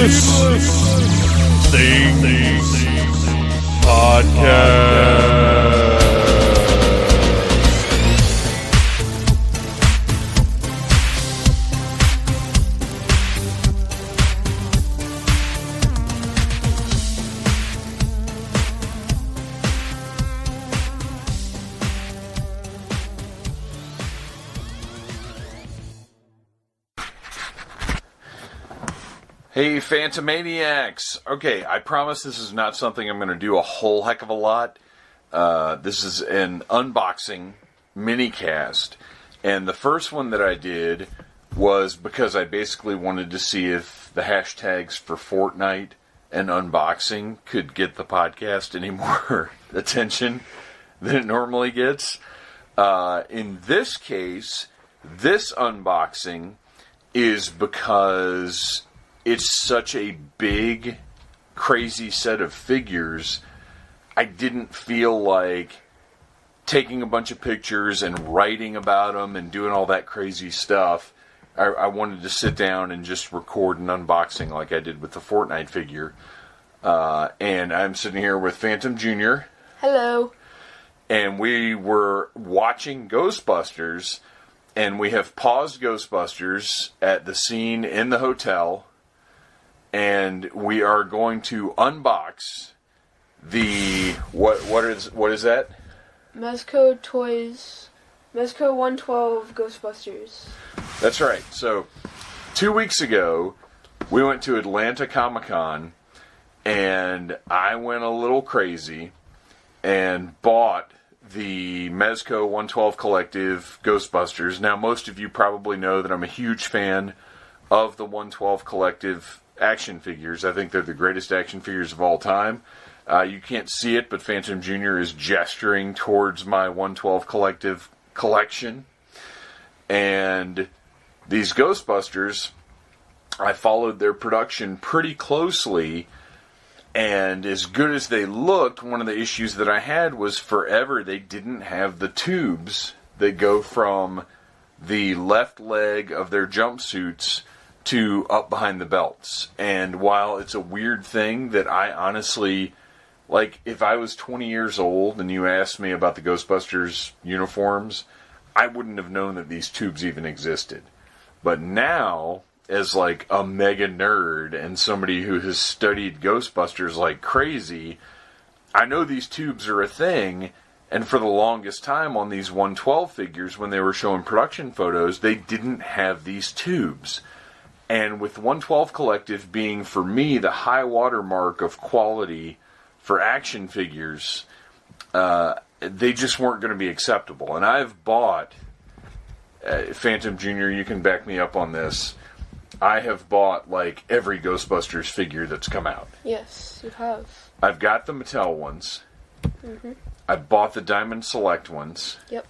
Things Podcast. Hey, Phantomaniacs! Okay, I promise this is not something I'm going to do a whole heck of a lot. This is an unboxing minicast. And the first one that I did was because I basically wanted to see if the hashtags for Fortnite and unboxing could get the podcast any more attention than it normally gets. In this case, this unboxing is because it's such a big, crazy set of figures. I didn't feel like taking a bunch of pictures and writing about them and doing all that crazy stuff. I wanted to sit down and just record an unboxing like I did with the Fortnite figure. And I'm sitting here with Phantom Jr. Hello. And we were watching Ghostbusters, and we have paused Ghostbusters at the scene in the hotel. And we are going to unbox the what is that? Mezco Toys, Mezco 112 Ghostbusters. That's right. So 2 weeks ago, we went to Atlanta Comic-Con, and I went a little crazy and bought the Mezco 112 Collective Ghostbusters. Now, most of you probably know that I'm a huge fan of the 112 Collective action figures. I think they're the greatest action figures of all time. You can't see it, but Phantom Jr. is gesturing towards my 112 Collective collection. And these Ghostbusters, I followed their production pretty closely, and as good as they looked, one of the issues that I had was forever they didn't have the tubes that go from the left leg of their jumpsuits to up behind the belts. And while it's a weird thing that I honestly, like, if I was 20 years old and you asked me about the Ghostbusters uniforms, I wouldn't have known that these tubes even existed. But now, as like a mega nerd and somebody who has studied Ghostbusters like crazy, I know these tubes are a thing. And for the longest time on these 112 figures, when they were showing production photos, they didn't have these tubes. And with 112 Collective being, for me, the high water mark of quality for action figures, they just weren't going to be acceptable. And I've bought, Phantom Jr., you can back me up on this, I have bought, like, every Ghostbusters figure that's come out. Yes, you have. I've got the Mattel ones. Mm-hmm. I bought the Diamond Select ones. Yep.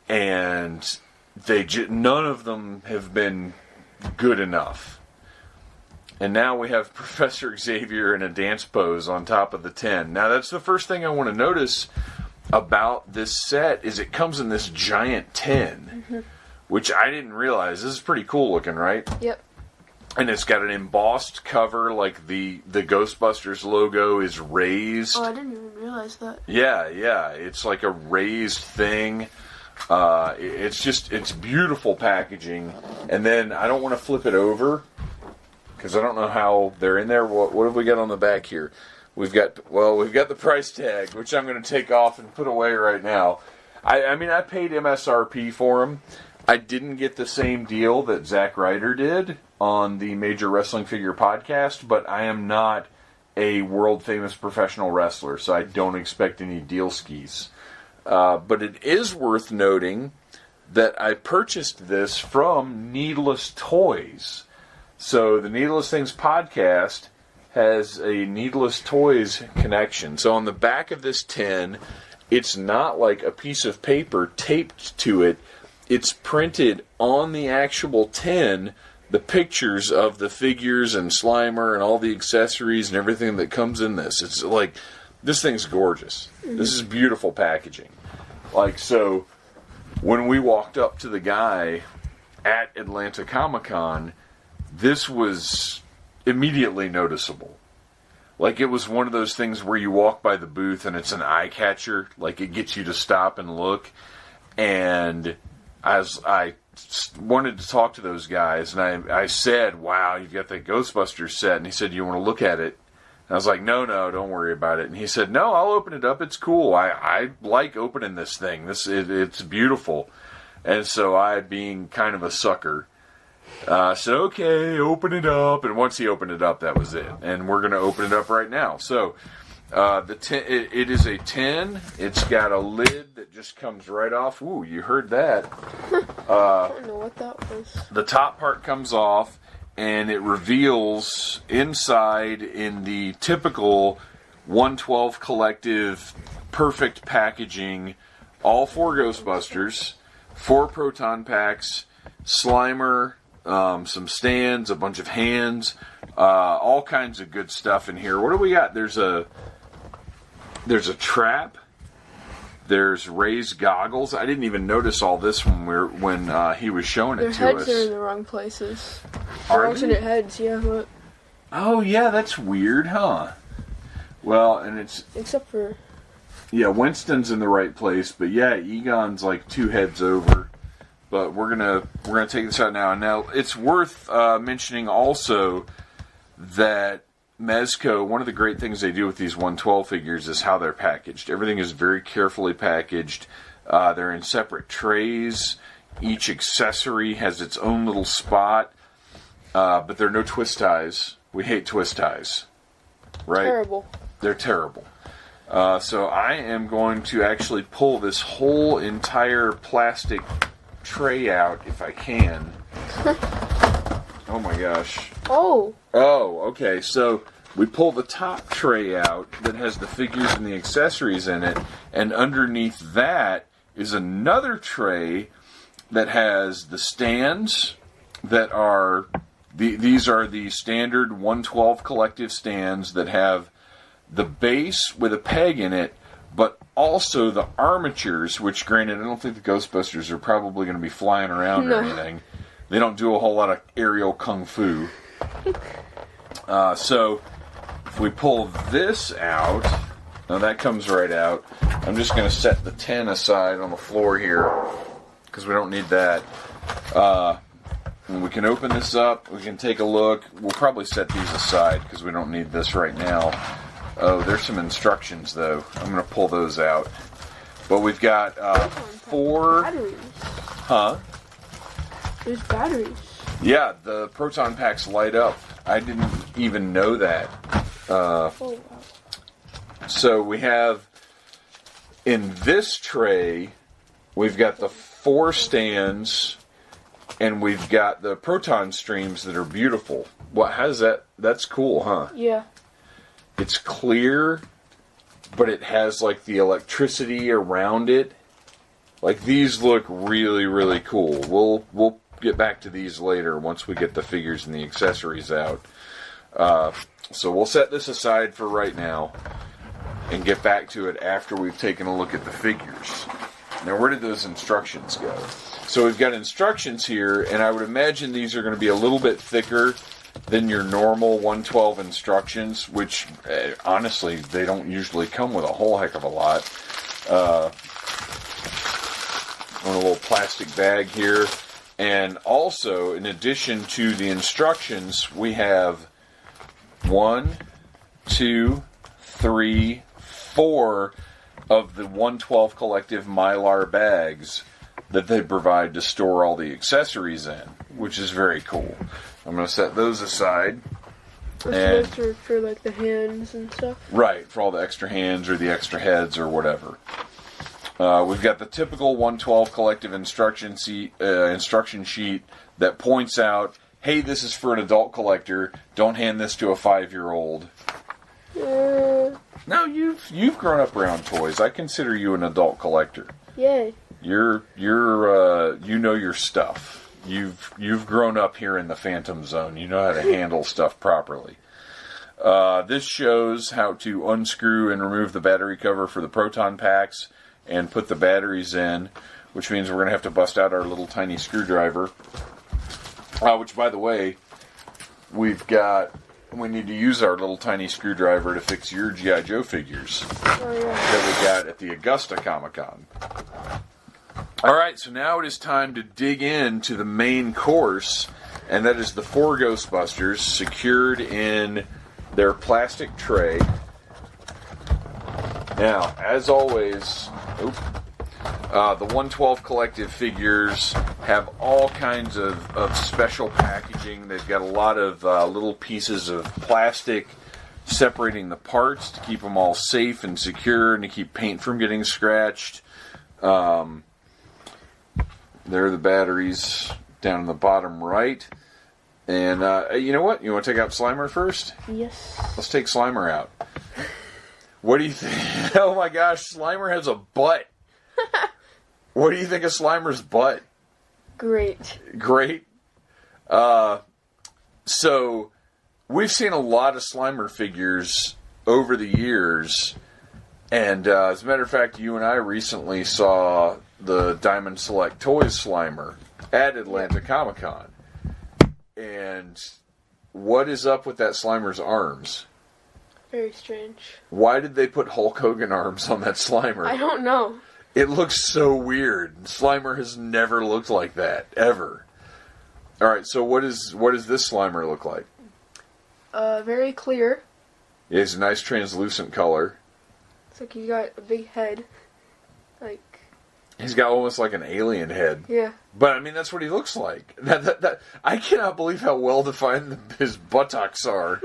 And none of them have been good enough. And now we have Professor Xavier in a dance pose on top of the 10. Now that's the first thing I want to notice about this set is it comes in this giant 10, which I didn't realize. This is pretty cool looking, right? Yep. And it's got an embossed cover, like the Ghostbusters logo is raised. Oh, I didn't even realize that. Yeah, it's like a raised thing. It's beautiful packaging. And then I don't want to flip it over because I don't know how they're in there. What have we got on the back here? We've got the price tag, which I'm going to take off and put away right now. I mean, I paid MSRP for them. I didn't get the same deal that Zack Ryder did on the Major Wrestling Figure podcast, but I am not a world-famous professional wrestler, so I don't expect any deal skis. But it is worth noting that I purchased this from Needless Toys. So the Needless Things podcast has a Needless Toys connection. So on the back of this tin, it's not like a piece of paper taped to it. It's printed on the actual tin, the pictures of the figures and Slimer and all the accessories and everything that comes in this. It's like, this thing's gorgeous. This is beautiful packaging. Like, so, when we walked up to the guy at Atlanta Comic-Con, this was immediately noticeable. Like, it was one of those things where you walk by the booth and it's an eye catcher. Like, it gets you to stop and look. And as I wanted to talk to those guys, and I said, wow, you've got the Ghostbusters set. And he said, you want to look at it? And I was like, no, don't worry about it. And he said, no, I'll open it up. It's cool. I like opening this thing. It's beautiful. And so I, being kind of a sucker, said, okay, open it up. And once he opened it up, that was it. And we're going to open it up right now. So it is a tin. It's got a lid that just comes right off. Ooh, you heard that. I don't know what that was. The top part comes off, and it reveals inside, in the typical 112 Collective perfect packaging, all 4 Ghostbusters, 4 proton packs, Slimer, some stands, a bunch of hands, all kinds of good stuff in here. What do we got? There's a trap. There's raised goggles. I didn't even notice all this when he was showing it to us. Their heads are in the wrong places. Are They're alternate heads, yeah. But oh yeah, that's weird, huh? Well, and it's except for Winston's in the right place, but yeah, Egon's like 2 heads over. But we're gonna take this out now. Now it's worth mentioning also that Mezco, one of the great things they do with these 112 figures is how they're packaged. Everything is very carefully packaged. They're in separate trays. Each accessory has its own little spot. But there are no twist ties. We hate twist ties. Right? terrible. They're terrible. So I am going to actually pull this whole entire plastic tray out if I can. Oh my gosh. Oh, Okay. So we pull the top tray out that has the figures and the accessories in it, and underneath that is another tray that has the stands that are... These are the standard 112 Collective stands that have the base with a peg in it, but also the armatures, which, granted, I don't think the Ghostbusters are probably going to be flying around or anything. They don't do a whole lot of aerial kung fu. So, if we pull this out, now that comes right out. I'm just going to set the tin aside on the floor here, because we don't need that. And we can open this up, we can take a look. We'll probably set these aside, because we don't need this right now. Oh, there's some instructions, though. I'm going to pull those out. But we've got 4... batteries. Huh? There's batteries. Yeah, the proton packs light up. I didn't even know that. Oh, wow. So we have, in this tray, we've got the 4 stands, and we've got the proton streams that are beautiful. What? How's that? That's cool, huh? Yeah. It's clear, but it has like the electricity around it. Like, these look really, really cool. We'll get back to these later once we get the figures and the accessories out. So we'll set this aside for right now and get back to it after we've taken a look at the figures. Now, where did those instructions go? So we've got instructions here, and I would imagine these are going to be a little bit thicker than your normal 112 instructions, which, honestly, they don't usually come with a whole heck of a lot. On a little plastic bag here. And also, in addition to the instructions, we have 1, 2, 3, 4 of the 112 Collective Mylar bags that they provide to store all the accessories in, which is very cool. I'm going to set those aside. Those for like the hands and stuff. Right, for all the extra hands or the extra heads or whatever. We've got the typical 112 Collective instruction sheet that points out, hey, this is for an adult collector. Don't hand this to a 5-year-old. No, you've grown up around toys. I consider you an adult collector. Yay. You know your stuff. You've grown up here in the Phantom Zone. You know how to handle stuff properly. This shows how to unscrew and remove the battery cover for the proton packs and put the batteries in, which means we're going to have to bust out our little tiny screwdriver. Which, by the way, we've got we need to use our little tiny screwdriver to fix your G.I. Joe figures Oh, yeah. that we got at the Augusta Comic-Con. Alright, so now it is time to dig into the main course, and that is the 4 Ghostbusters secured in their plastic tray. Now, as always, the 112 Collective figures have all kinds of special packaging. They've got a lot of little pieces of plastic separating the parts to keep them all safe and secure and to keep paint from getting scratched. There are the batteries down in the bottom right. And you know what? You want to take out Slimer first? Yes. Let's take Slimer out. What do you think? Oh my gosh, Slimer has a butt. What do you think of Slimer's butt? Great. Great. So, we've seen a lot of Slimer figures over the years. And as a matter of fact, you and I recently saw the Diamond Select Toys Slimer at Atlanta Comic-Con. And what is up with that Slimer's arms? Very strange. Why did they put Hulk Hogan arms on that Slimer? I don't know. It looks so weird. Slimer has never looked like that, ever. Alright, so what does this Slimer look like? Very clear. He has a nice translucent color. It's like he's got a big head. Like... He's got almost like an alien head. Yeah. But, I mean, that's what he looks like. I cannot believe how well-defined his buttocks are.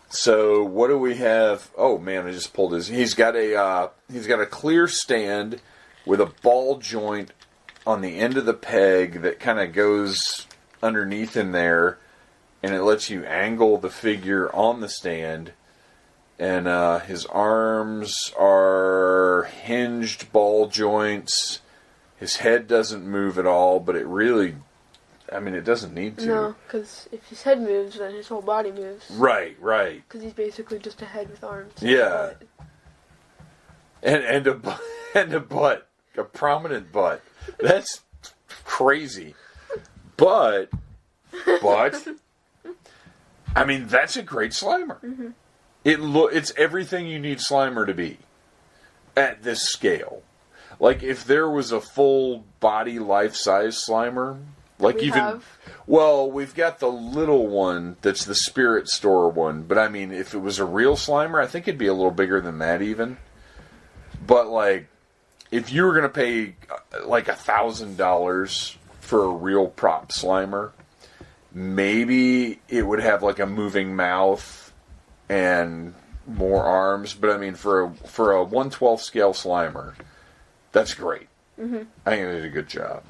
So, what do we have? Oh, man, I just pulled his... He's got a clear stand with a ball joint on the end of the peg that kind of goes underneath in there, and it lets you angle the figure on the stand. And his arms are hinged ball joints. His head doesn't move at all, but it really... I mean, it doesn't need to. No, because if his head moves, then his whole body moves. Right. Because he's basically just a head with arms. Yeah. And a butt. A prominent butt. That's crazy. But, I mean, that's a great Slimer. Mm-hmm. It's everything you need Slimer to be at this scale. Like, if there was a full body life-size Slimer... Like we've got the little one that's the Spirit Store one, but I mean, if it was a real Slimer, I think it'd be a little bigger than that even. But like, if you were going to pay like $1,000 for a real prop Slimer, maybe it would have like a moving mouth and more arms. But I mean, for a 1/12 scale Slimer, that's great. Mm-hmm. I think they did a good job.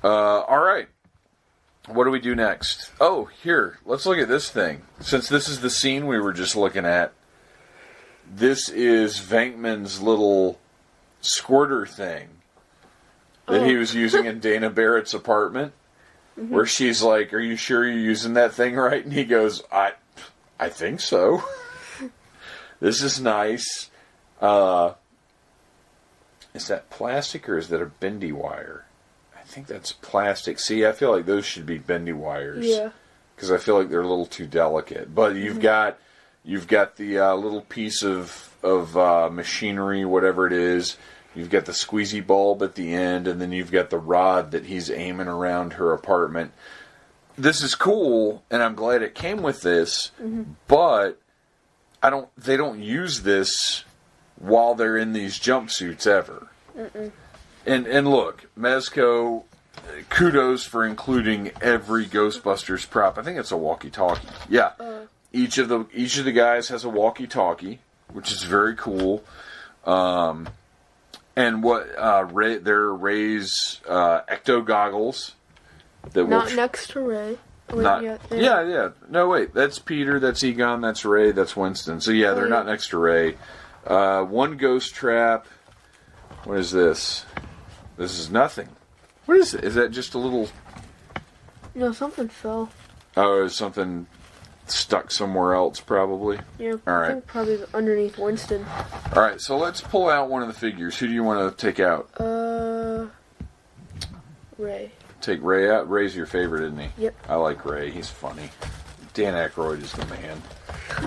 Alright. What do we do next? Oh, here. Let's look at this thing. Since this is the scene we were just looking at, this is Venkman's little squirter thing that he was using in Dana Barrett's apartment, where she's like, "Are you sure you're using that thing right?" And he goes, I think so. This is nice. Is that plastic or is that a bendy wire? I think that's plastic. See, I feel like those should be bendy wires. Yeah. Because I feel like they're a little too delicate. But you've got the little piece of machinery, whatever it is. You've got the squeezy bulb at the end, and then you've got the rod that he's aiming around her apartment. This is cool, and I'm glad it came with this. Mm-hmm. But they don't use this while they're in these jumpsuits ever. Mm-mm. And look, Mezco, kudos for including every Ghostbusters prop. I think it's a walkie-talkie. Yeah, each of the guys has a walkie-talkie, which is very cool. And what they're Ray's ecto goggles that not next to Ray. Yeah. No, wait, that's Peter, that's Egon, that's Ray, that's Winston. So yeah, they're not next to Ray. One ghost trap. What is this? This is nothing. What is it? Is that just a little... No, something fell. Oh, is something stuck somewhere else, probably? Yeah, all right. I think probably underneath Winston. All right, so let's pull out one of the figures. Who do you want to take out? Ray. take Ray out. Ray's your favorite, isn't he? Yep. I like Ray. He's funny. Dan Aykroyd is the man.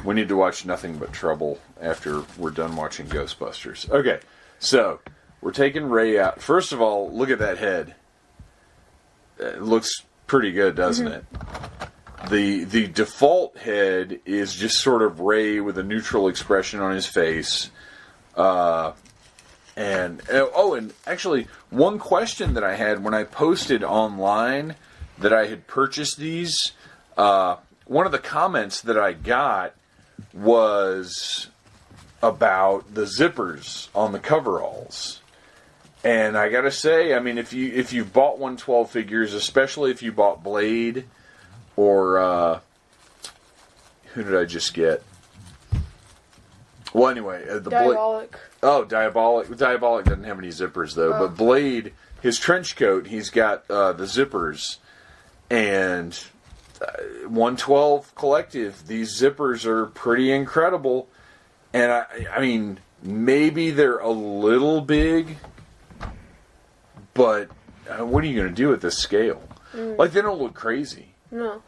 We need to watch Nothing But Trouble after we're done watching Ghostbusters. Okay, so we're taking Ray out. First of all, look at that head. It looks pretty good, doesn't it? The default head is just sort of Ray with a neutral expression on his face. And actually, one question that I had when I posted online that I had purchased these, one of the comments that I got was about the zippers on the coveralls. And I gotta say, I mean, if you've bought 112 figures, especially if you bought Blade, or who did I just get? Well, anyway, the Diabolic. Diabolic. Diabolic doesn't have any zippers though. But Blade, his trench coat, he's got the zippers, and 112 Collective. These zippers are pretty incredible, and I mean, maybe they're a little big, but what are you going to do at this scale? Like, they don't look crazy. No.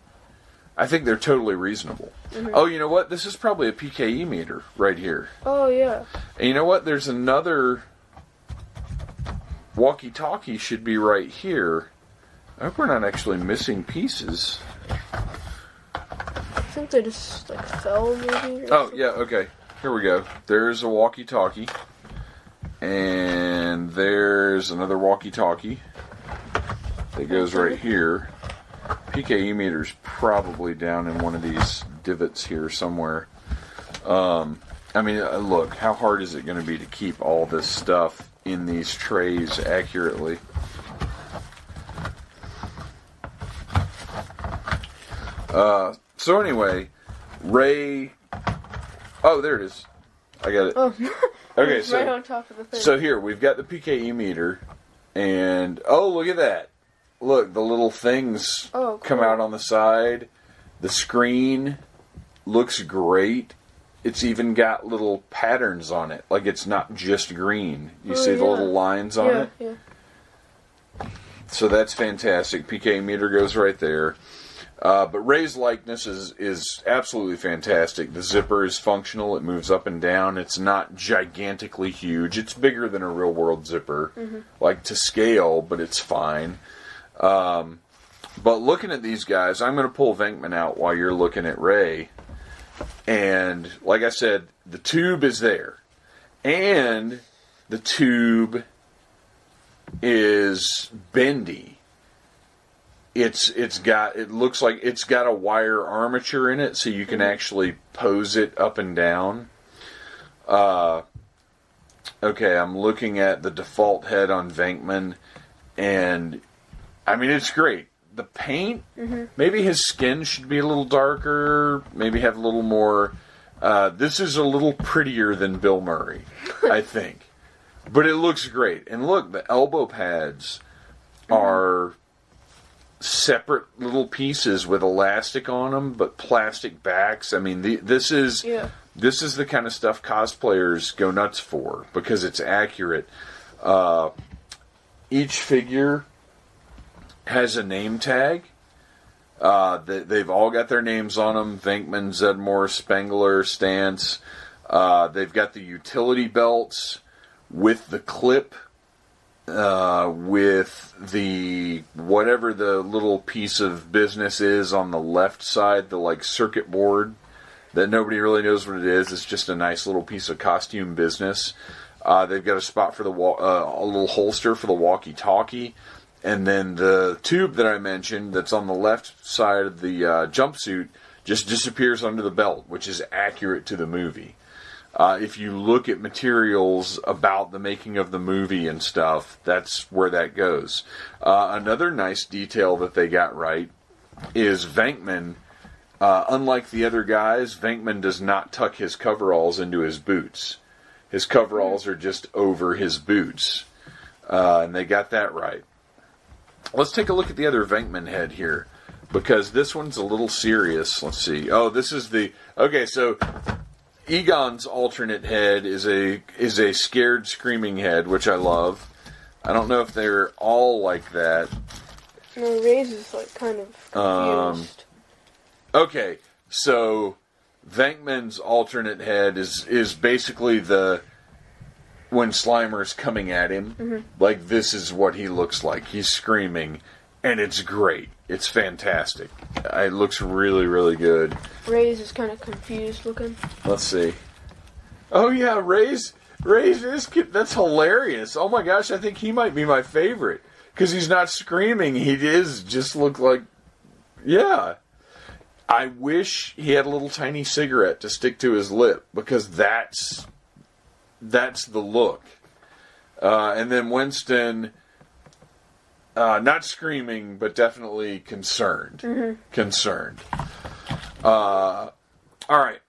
I think they're totally reasonable. Oh, you know what? This is probably a PKE meter right here. Oh, yeah. And you know what? There's another walkie-talkie should be right here. I hope we're not actually missing pieces. I think they just, like, fell, maybe. Oh, yeah, okay. Here we go. There's a walkie-talkie. And there's another walkie-talkie that goes right here. PKE meter's probably down in one of these divots here somewhere. I mean, look, how hard is it going to be to keep all this stuff in these trays accurately? So anyway, Ray... Oh, there it is. I got it. Oh, okay, it's right on top of the thing. So here, we've got the PKE meter, and oh, look at that. Look, the little things come out on the side. The screen looks great. It's even got little patterns on it. Like, it's not just green. You see the little lines on it? Yeah. So that's fantastic. PKE meter goes right there. But Ray's likeness is absolutely fantastic. The zipper is functional. It moves up and down. It's not gigantically huge. It's bigger than a real-world zipper, like to scale, but it's fine. But looking at these guys, I'm going to pull Venkman out while you're looking at Ray. And like I said, the tube is there. And the tube is bendy. It looks like it's got a wire armature in it, so you can actually pose it up and down. Okay, I'm looking at the default head on Venkman, and I mean, it's great. The paint, maybe his skin should be a little darker, maybe have a little more... this is a little prettier than Bill Murray, I think. But it looks great. And look, the elbow pads are separate little pieces with elastic on them, but plastic backs. I mean, this is the kind of stuff cosplayers go nuts for, because it's accurate. Each figure has a name tag. They've all got their names on them. Venkman, Zedmore, Spengler, Stantz. They've got the utility belts with the clip, with the whatever the little piece of business is on the left side, the like circuit board that nobody really knows what it is. It's just a nice little piece of costume business. They've got a spot for a little holster for the walkie-talkie. And then the tube that I mentioned that's on the left side of the jumpsuit just disappears under the belt, which is accurate to the movie. If you look at materials about the making of the movie and stuff, that's where that goes. Another nice detail that they got right is Venkman, unlike the other guys, Venkman does not tuck his coveralls into his boots. His coveralls are just over his boots. And they got that right. Let's take a look at the other Venkman head here, because this one's a little serious. Let's see. Oh, this is the... Okay, so Egon's alternate head is a scared, screaming head, which I love. I don't know if they're all like that. No, Ray's is like kind of confused. Okay, so Venkman's alternate head is basically when Slimer's coming at him. Like, this is what he looks like. He's screaming, and it's great. It's fantastic. It looks really, really good. Ray's is kind of confused looking. Let's see. Oh yeah, Ray's is cute. That's hilarious. Oh my gosh, I think he might be my favorite. Because he's not screaming, he just look like... Yeah. I wish he had a little tiny cigarette to stick to his lip, because that's the look. And then Winston, not screaming, but definitely concerned. Concerned. All right.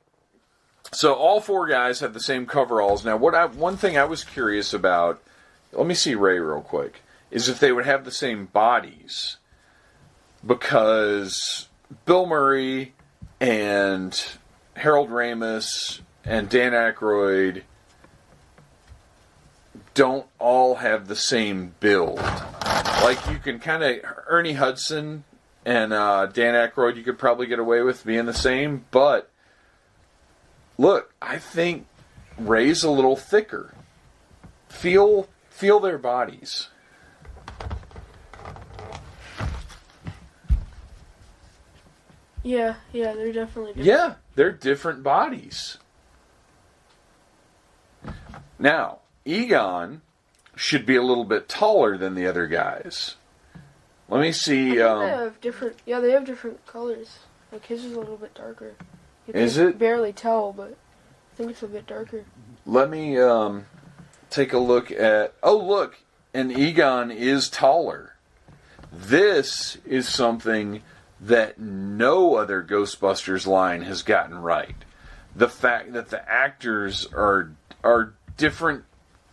So all four guys have the same coveralls. Now, one thing I was curious about, let me see Ray real quick, is if they would have the same bodies. Because Bill Murray and Harold Ramis and Dan Aykroyd don't all have the same build. Like, you can kind of... Ernie Hudson and Dan Aykroyd, you could probably get away with being the same, but... Look, I think Ray's a little thicker. Feel their bodies. Yeah, they're definitely different. Yeah, they're different bodies. Now, Egon should be a little bit taller than the other guys. Let me see. They have different. Yeah, they have different colors. Like, his is a little bit darker. You Is can it? barely tell, but I think it's a bit darker. Let me take a look at... Oh, look, and Egon is taller. This is something that no other Ghostbusters line has gotten right. The fact that the actors are different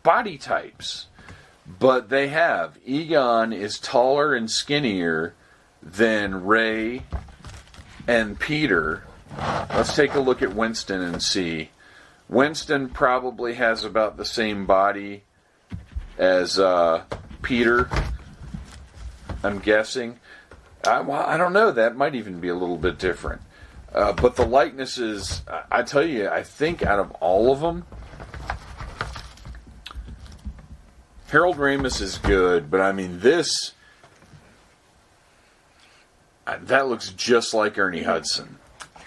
body types. But they have. Egon is taller and skinnier than Ray and Peter. Let's take a look at Winston and see. Winston probably has about the same body as Peter, I'm guessing. I don't know. That might even be a little bit different. But the likenesses, I tell you, I think out of all of them, Harold Ramis is good, but I mean, this... that looks just like Ernie Hudson.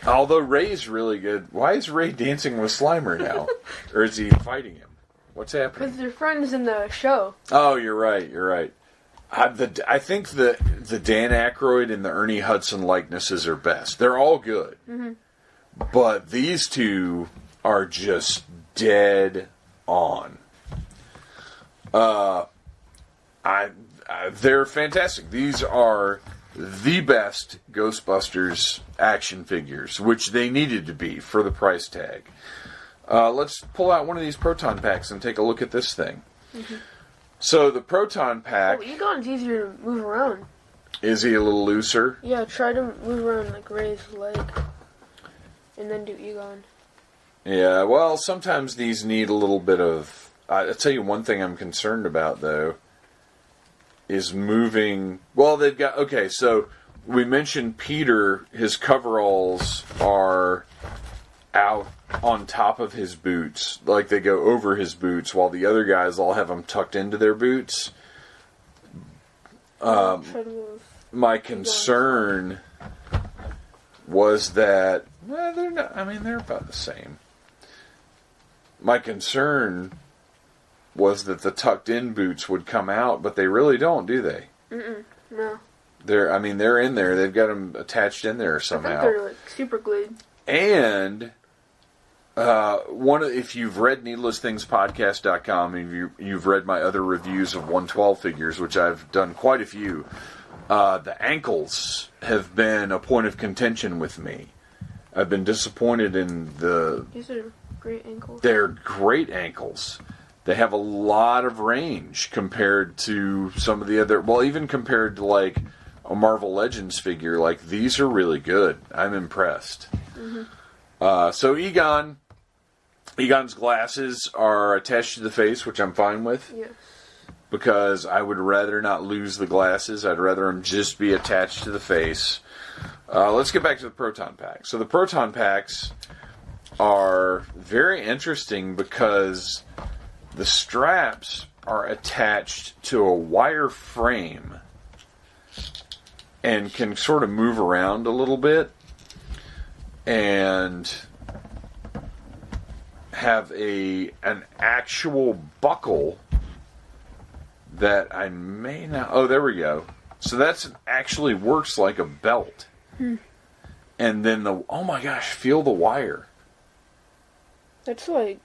Although Ray's really good. Why is Ray dancing with Slimer now? Or is he fighting him? What's happening? Because they're friends in the show. Oh, you're right. I think the Dan Aykroyd and the Ernie Hudson likenesses are best. They're all good. But these two are just dead on. They're fantastic. These are the best Ghostbusters action figures, which they needed to be for the price tag. Let's pull out one of these proton packs and take a look at this thing. So the proton pack... Oh, Egon's easier to move around. Is he a little looser? Yeah, try to move around like Ray's leg. And then do Egon. Yeah, well, sometimes these need a little bit of... I'll tell you one thing I'm concerned about, though, is moving... Well, they've got... Okay, so we mentioned Peter, his coveralls are out on top of his boots. Like, they go over his boots, while the other guys all have them tucked into their boots. My concern was that... Well, they're not... I mean, they're about the same. My concern was that the tucked-in boots would come out, but they really don't, do they? No. They're in there. They've got them attached in there somehow. I think they're like super glued. And if you've read needlessthingspodcast.com, and you've read my other reviews of 112 figures, which I've done quite a few, the ankles have been a point of contention with me. I've been disappointed in the... These are great ankles. They're great ankles. They have a lot of range compared to some of the other... Well, even compared to, like, a Marvel Legends figure. Like, these are really good. I'm impressed. So Egon's glasses are attached to the face, which I'm fine with. Yes. because I would rather not lose the glasses. I'd rather them just be attached to the face. Let's get back to the proton pack. So the proton packs are very interesting because the straps are attached to a wire frame and can sort of move around a little bit and have an actual buckle that I may not... Oh, there we go. So that's actually works like a belt. And then oh my gosh, feel the wire. That's like...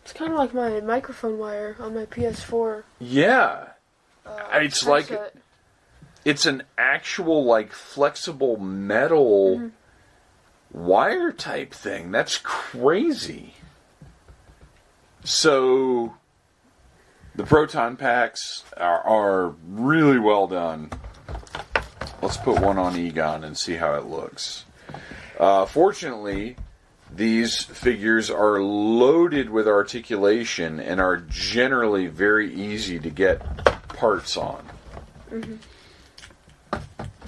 It's kind of like my microphone wire on my PS4. Yeah. It's like... headset. It's an actual, like, flexible metal wire type thing. That's crazy. So, the proton packs are really well done. Let's put one on Egon and see how it looks. Fortunately, these figures are loaded with articulation and are generally very easy to get parts on.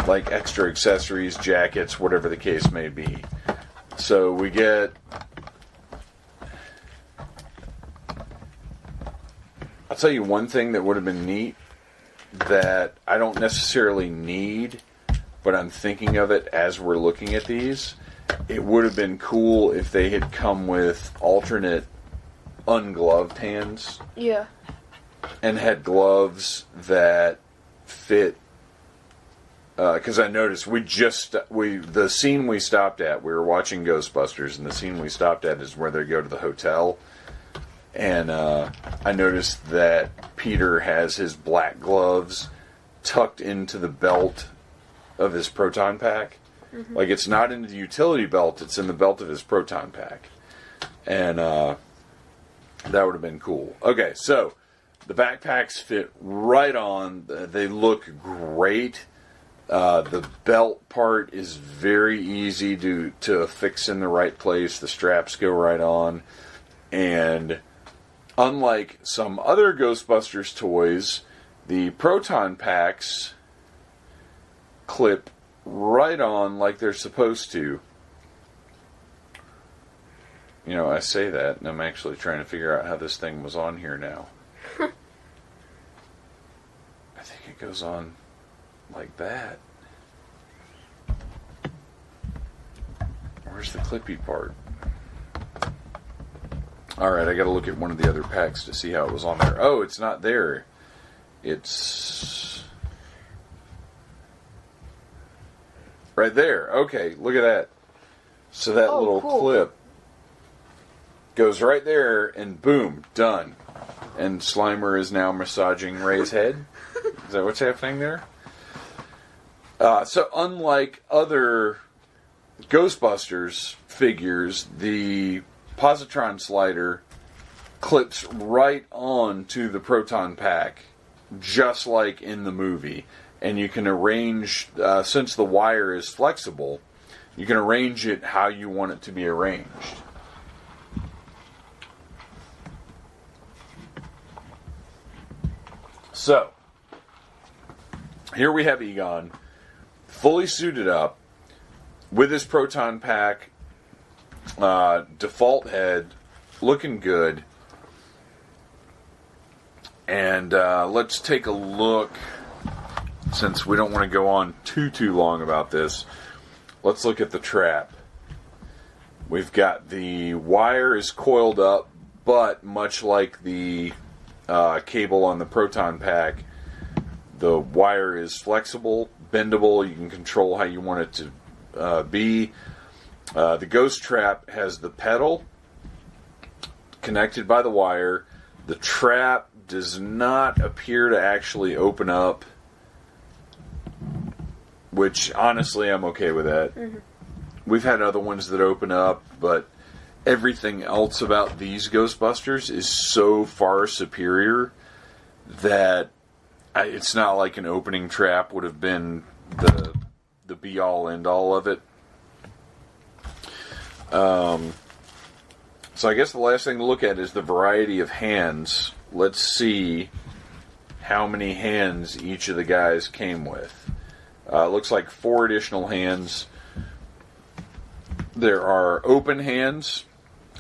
Like extra accessories, jackets, whatever the case may be. So we get... I'll tell you one thing that would have been neat that I don't necessarily need, but I'm thinking of it as we're looking at these. It would have been cool if they had come with alternate ungloved hands. Yeah. And had gloves that fit. Because I noticed the scene we stopped at, we were watching Ghostbusters, and the scene we stopped at is where they go to the hotel. And I noticed that Peter has his black gloves tucked into the belt of his proton pack. Like, it's not in the utility belt, it's in the belt of his proton pack. And that would have been cool. Okay, so the backpacks fit right on. They look great. The belt part is very easy to fix in the right place. The straps go right on. And unlike some other Ghostbusters toys, the proton packs clip right on like they're supposed to. You know, I say that, and I'm actually trying to figure out how this thing was on here now. I think it goes on like that. Where's the clippy part? Alright, I gotta look at one of the other packs to see how it was on there. Oh, it's not there. It's right there. Okay, look at that. So that little clip goes right there, and boom, done. And Slimer is now massaging Ray's head. Is that what's happening there? So unlike other Ghostbusters figures, the positron slider clips right on to the proton pack, just like in the movie. And you can arrange, since the wire is flexible, you can arrange it how you want it to be arranged. So, here we have Egon, fully suited up, with his proton pack, default head, looking good. And let's take a look, since we don't want to go on too long about this. Let's look at the trap. We've got the wire is coiled up, but much like the cable on the proton pack, the wire is flexible, bendable. You can control how you want it to be. The ghost trap has the pedal connected by the wire. The trap does not appear to actually open up, which honestly I'm okay with that. We've had other ones that open up, but everything else about these Ghostbusters is so far superior that it's not like an opening trap would have been the be-all, end-all of it. So I guess the last thing to look at is the variety of hands let's see how many hands each of the guys came with. Looks like 4 additional hands. There are open hands,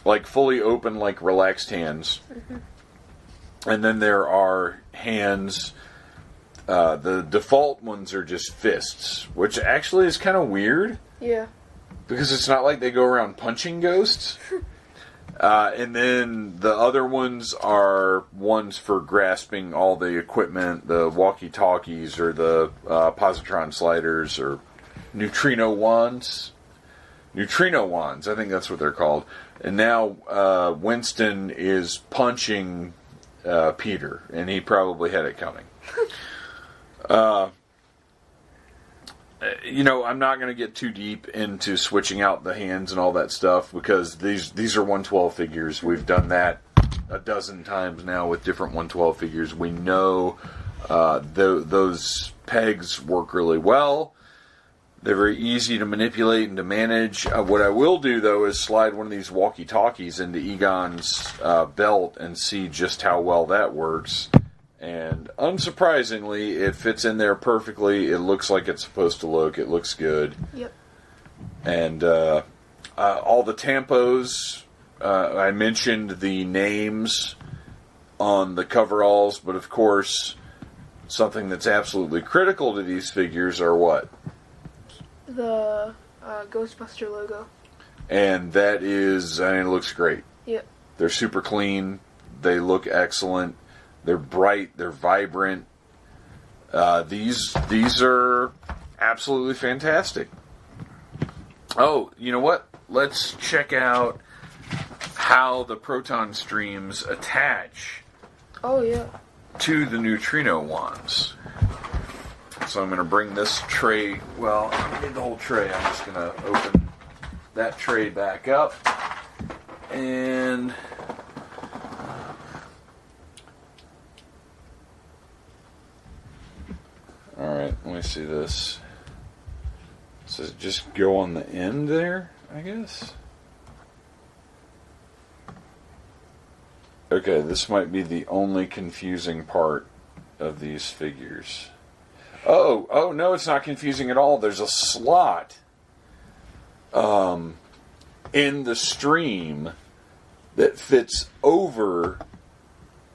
like fully open, like relaxed hands. Mm-hmm. And then there are hands, the default ones are just fists, which actually is kind of weird. Yeah. Because it's not like they go around punching ghosts. And then the other ones are ones for grasping all the equipment, the walkie-talkies or the positron sliders or neutrino wands. Neutrino wands, I think that's what they're called. And now Winston is punching Peter, and he probably had it coming. I'm not going to get too deep into switching out the hands and all that stuff because these are 112 figures. We've done that a dozen times now with different 112 figures. We know those pegs work really well. They're very easy to manipulate and to manage. What I will do, though, is slide one of these walkie-talkies into Egon's belt and see just how well that works. And unsurprisingly, it fits in there perfectly. It looks like it's supposed to look. It looks good. Yep. And all the tampos, I mentioned the names on the coveralls, but of course, something that's absolutely critical to these figures are what? The Ghostbuster logo. And that is, it looks great. Yep. They're super clean. They look excellent. They're bright. They're vibrant. These are absolutely fantastic. Oh, you know what? Let's check out how the proton streams attach. Oh, yeah. To the neutrino wands. So I'm going to bring this tray. Well, I don't need the whole tray. I'm just going to open that tray back up. And alright, let me see this. Does it just go on the end there, I guess? Okay, this might be the only confusing part of these figures. Oh, no, it's not confusing at all. There's a slot in the stream that fits over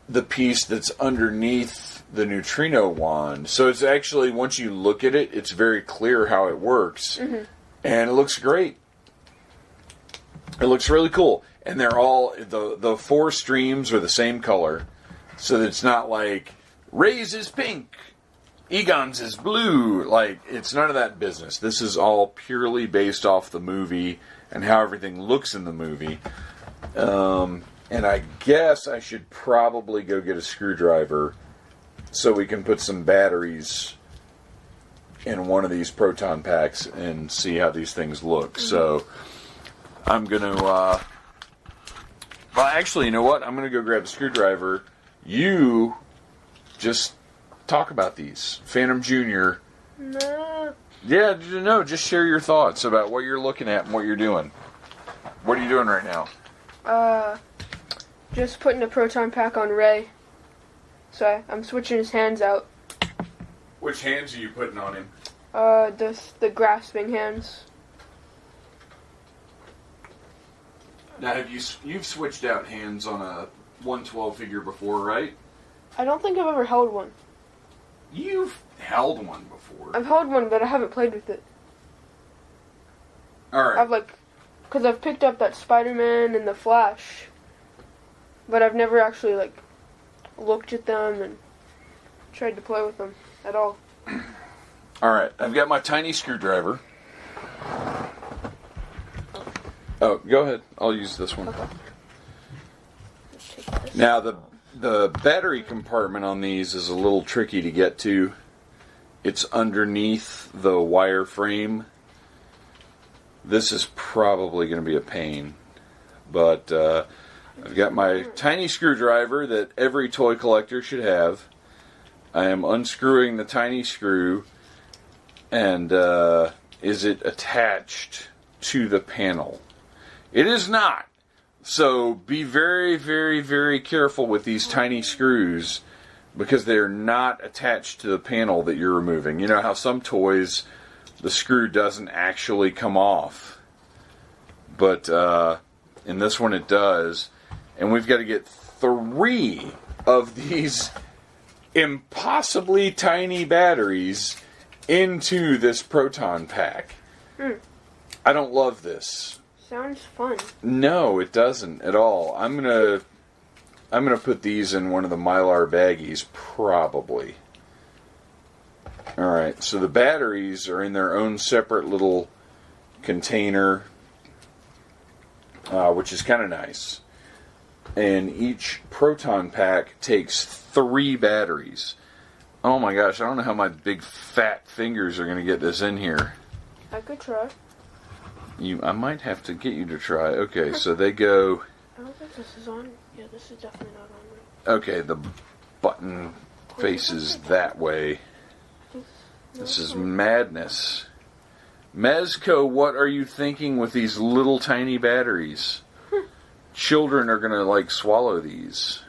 the piece that's underneath the neutrino wand. So it's actually, once you look at it, it's very clear how it works. Mm-hmm. And it looks great. It looks really cool. And they're all, the 4 streams are the same color. So that it's not like, Ray's is pink, Egon's is blue. Like, it's none of that business. This is all purely based off the movie and how everything looks in the movie. And I guess I should probably go get a screwdriver so we can put some batteries in one of these proton packs and see how these things look. Mm-hmm. So I'm going to... well, actually, you know what? I'm going to go grab a screwdriver. You just talk about these. Phantom Jr. No. Yeah, no, just share your thoughts about what you're looking at and what you're doing. What are you doing right now? Just putting a proton pack on Ray. So I'm switching his hands out. Which hands are you putting on him? The grasping hands. Now, you've switched out hands on a 112 figure before, right? I don't think I've ever held one. You've held one before. I've held one, but I haven't played with it. Alright. Because I've picked up that Spider-Man and the Flash, but I've never actually, looked at them and tried to play with them at all. Alright, I've got my tiny screwdriver. Oh, go ahead. I'll use this one. Okay. Now, the battery compartment on these is a little tricky to get to. It's underneath the wire frame. This is probably going to be a pain. But I've got my tiny screwdriver that every toy collector should have. I am unscrewing the tiny screw. And is it attached to the panel? It is not. So be very, very, very careful with these tiny screws because they're not attached to the panel that you're removing. You know how some toys, the screw doesn't actually come off. But in this one it does. And we've got to get 3 of these impossibly tiny batteries into this proton pack. I don't love this. Sounds fun. No, it doesn't at all. I'm gonna put these in one of the Mylar baggies, probably. Alright, so the batteries are in their own separate little container, which is kind of nice. And each proton pack takes 3 batteries. Oh my gosh, I don't know how my big fat fingers are going to get this in here. I could try. I might have to get you to try. Okay, so they go... I don't think this is on. Yeah, this is definitely not on. Okay, the button faces that way. This is madness. Mezco, what are you thinking with these little tiny batteries? Children are going to, like, swallow these.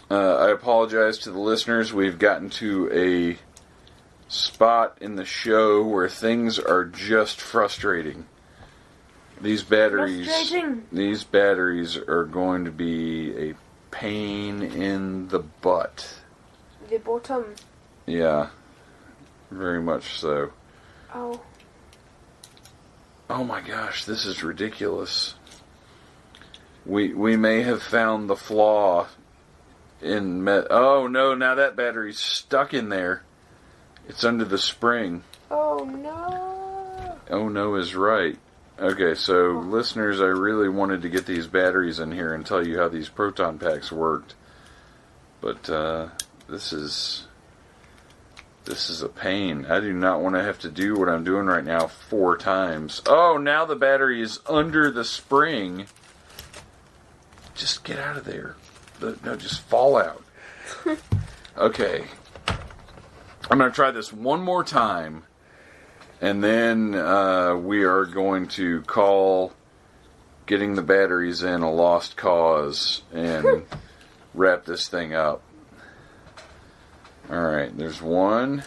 I apologize to the listeners. We've gotten to a spot in the show where things are just frustrating. These batteries are going to be a pain in the butt. The bottom. Yeah, very much so. Oh. Oh my gosh, this is ridiculous. We may have found the flaw in oh no, now that battery's stuck in there. It's under the spring. Oh no. Oh no is right. Okay, so listeners, I really wanted to get these batteries in here and tell you how these proton packs worked. But this is a pain. I do not want to have to do what I'm doing right now 4 times. Oh, now the battery is under the spring. Just get out of there. No, just fall out. Okay. I'm going to try this one more time. And then we are going to call getting the batteries in a lost cause and wrap this thing up. Alright, there's 1.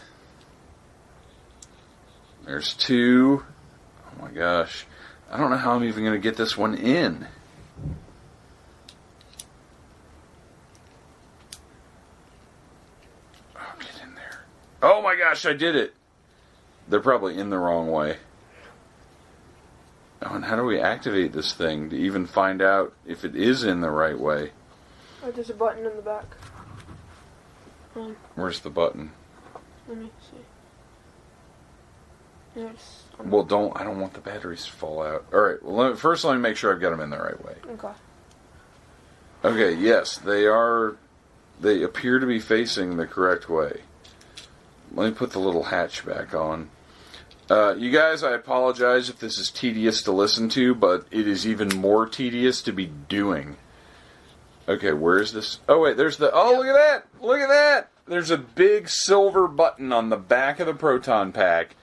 There's 2. Oh my gosh. I don't know how I'm even going to get this one in. Oh, get in there. Oh my gosh, I did it. They're probably in the wrong way. Oh, and how do we activate this thing to even find out if it is in the right way? Oh, there's a button in the back. Where's the button? Let me see. Yes. Well, I don't want the batteries to fall out. Alright, well, first let me make sure I've got them in the right way. Okay. Okay, yes, they appear to be facing the correct way. Let me put the little hatch back on. You guys, I apologize if this is tedious to listen to, but it is even more tedious to be doing. Okay, where is this? Oh, wait, there's the... Oh, look at that! Look at that! There's a big silver button on the back of the proton pack.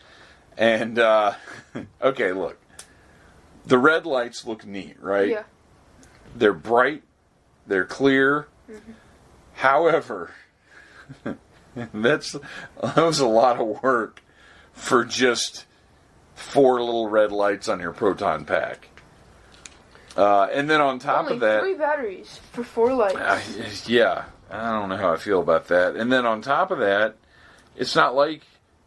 And, okay, look. The red lights look neat, right? Yeah. They're bright. They're clear. Mm-hmm. However, that was a lot of work for just 4 little red lights on your proton pack. And then on top of that... 3 batteries for 4 lights. Yeah, I don't know how I feel about that. And then on top of that, it's not like...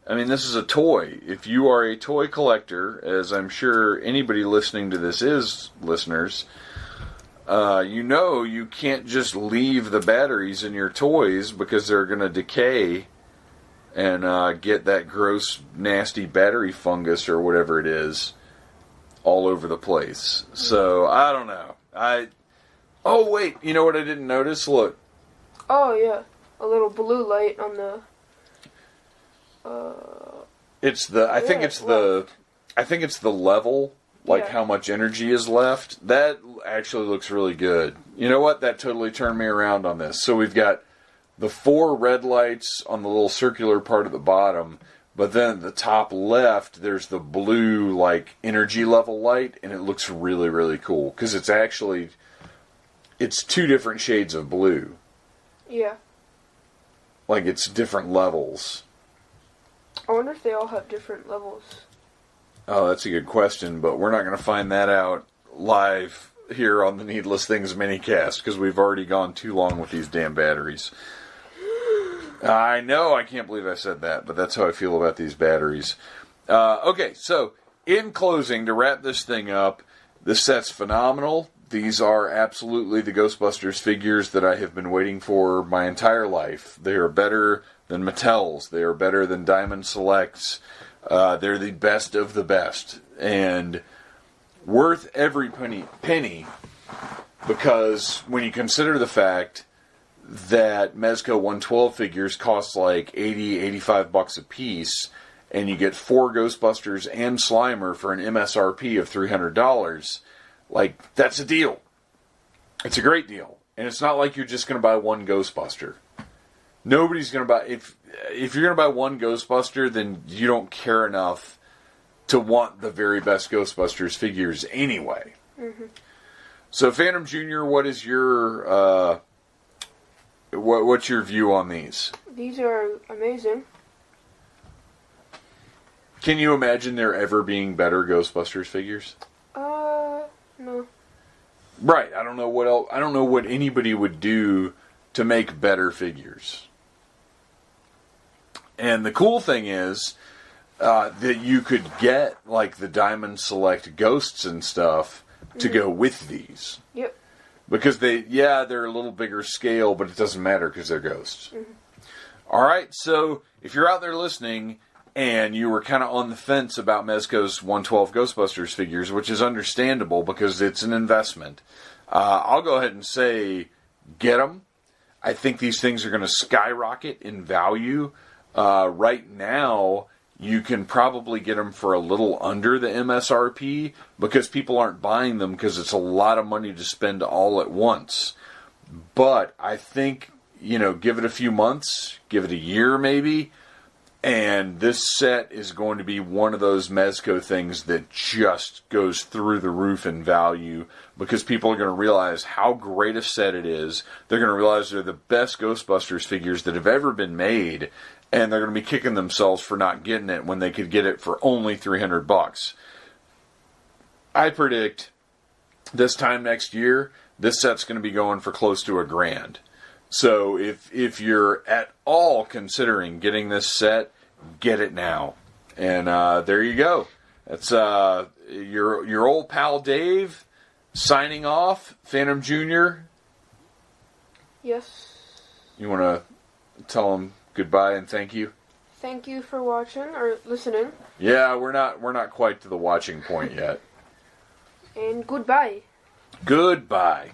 I mean, this is a toy. If you are a toy collector, as I'm sure anybody listening to this is, listeners, you know you can't just leave the batteries in your toys because they're going to decay and get that gross, nasty battery fungus or whatever it is all over the place. So, I don't know. Oh, wait. You know what I didn't notice? Look. Oh, yeah. A little blue light on the... I think it's the level, like how much energy is left. That actually looks really good. You know what? That totally turned me around on this. So we've got the 4 red lights on the little circular part at the bottom, But then at the top left, there's the blue, like, energy level light, and it looks really, really cool. Because it's actually, it's 2 different shades of blue. Yeah. Like, it's different levels. I wonder if they all have different levels. Oh, that's a good question, but we're not going to find that out live here on the Needless Things minicast, because we've already gone too long with these damn batteries. I know, I can't believe I said that, but that's how I feel about these batteries. Okay, so, in closing, to wrap this thing up, this set's phenomenal. These are absolutely the Ghostbusters figures that I have been waiting for my entire life. They are better than Mattel's. They are better than Diamond Selects. They're the best of the best. And worth every penny, because when you consider the fact that Mezco 112 figures cost like $80-85 a piece, and you get 4 Ghostbusters and Slimer for an MSRP of $300, like, that's a deal. It's a great deal. And it's not like you're just going to buy one Ghostbuster. Nobody's going to buy... If you're going to buy one Ghostbuster, then you don't care enough to want the very best Ghostbusters figures anyway. Mm-hmm. So, Phantom Jr., what is your... what's your view on these? These are amazing. Can you imagine there ever being better Ghostbusters figures? No. Right. I don't know what else. I don't know what anybody would do to make better figures. And the cool thing is that you could get like the Diamond Select Ghosts and stuff to go with these. Yep. Because they're a little bigger scale, but it doesn't matter because they're ghosts. Mm-hmm. All right, so if you're out there listening and you were kind of on the fence about Mezco's 112 Ghostbusters figures, which is understandable because it's an investment, I'll go ahead and say get them. I think these things are going to skyrocket in value. Right now, you can probably get them for a little under the MSRP because people aren't buying them because it's a lot of money to spend all at once. But I think, give it a few months, give it a year maybe, and this set is going to be one of those Mezco things that just goes through the roof in value because people are going to realize how great a set it is. They're going to realize they're the best Ghostbusters figures that have ever been made, and they're going to be kicking themselves for not getting it when they could get it for only $300. I predict this time next year, this set's going to be going for close to $1,000. So if you're at all considering getting this set, get it now. And there you go. That's your old pal Dave signing off. Phantom Jr. Yes. You want to tell him goodbye and thank you? Thank you for watching or listening. Yeah, we're not quite to the watching point yet. And goodbye. Goodbye.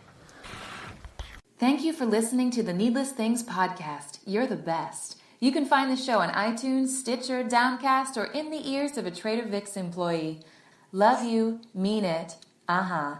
Thank you for listening to the Needless Things podcast. You're the best. You can find the show on iTunes, Stitcher, Downcast, or in the ears of a Trader Vic's employee. Love you. Mean it. Uh-huh.